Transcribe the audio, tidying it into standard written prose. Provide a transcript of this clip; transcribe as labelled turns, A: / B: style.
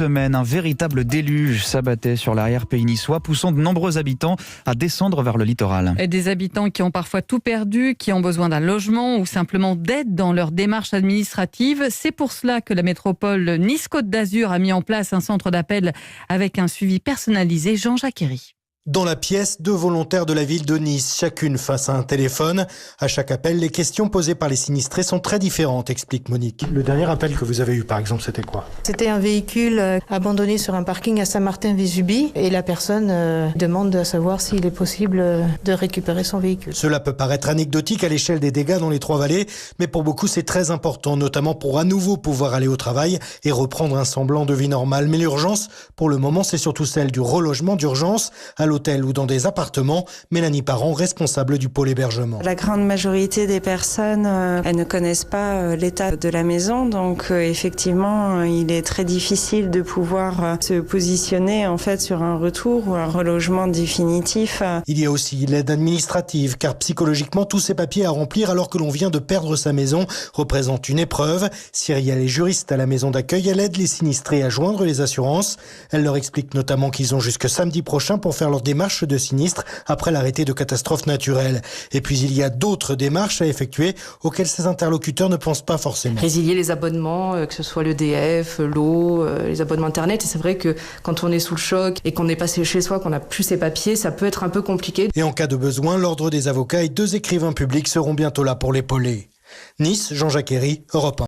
A: Semaine, un véritable déluge s'abattait sur l'arrière-pays niçois, poussant de nombreux habitants à descendre vers le littoral.
B: Et des habitants qui ont parfois tout perdu, qui ont besoin d'un logement ou simplement d'aide dans leur démarche administrative. C'est pour cela que la métropole Nice-Côte d'Azur a mis en place un centre d'appel avec un suivi personnalisé. Jean-Jacques Herry.
C: Dans la pièce, 2 volontaires de la ville de Nice, chacune face à un téléphone. À chaque appel, les questions posées par les sinistrés sont très différentes, explique Monique. Le dernier appel que vous avez eu, par exemple, c'était quoi ?
D: C'était un véhicule abandonné sur un parking à Saint-Martin-Vésubie et la personne demande à savoir s'il est possible de récupérer son véhicule.
C: Cela peut paraître anecdotique à l'échelle des dégâts dans les Trois-Vallées, mais pour beaucoup c'est très important, notamment pour à nouveau pouvoir aller au travail et reprendre un semblant de vie normale. Mais l'urgence, pour le moment, c'est surtout celle du relogement d'urgence à l'hôtel ou dans des appartements. Mélanie Parent, responsable du pôle hébergement.
E: La grande majorité des personnes, elles ne connaissent pas l'état de la maison, donc effectivement, il est très difficile de pouvoir se positionner en fait sur un retour ou un relogement définitif.
C: Il y a aussi l'aide administrative, car psychologiquement, tous ces papiers à remplir alors que l'on vient de perdre sa maison représentent une épreuve. Cyrielle est juriste à la maison d'accueil, elle aide les sinistrés à joindre les assurances. Elle leur explique notamment qu'ils ont jusque samedi prochain pour faire leur démarche de sinistre après l'arrêté de catastrophe naturelle. Et puis il y a d'autres démarches à effectuer auxquelles ces interlocuteurs ne pensent pas forcément.
F: Résilier les abonnements, que ce soit l'EDF, l'eau, les abonnements internet. Et c'est vrai que quand on est sous le choc et qu'on n'est pas chez soi, qu'on n'a plus ses papiers, ça peut être un peu compliqué.
C: Et en cas de besoin, l'Ordre des avocats et 2 écrivains publics seront bientôt là pour l'épauler. Nice, Jean-Jacques Herry, Europe 1.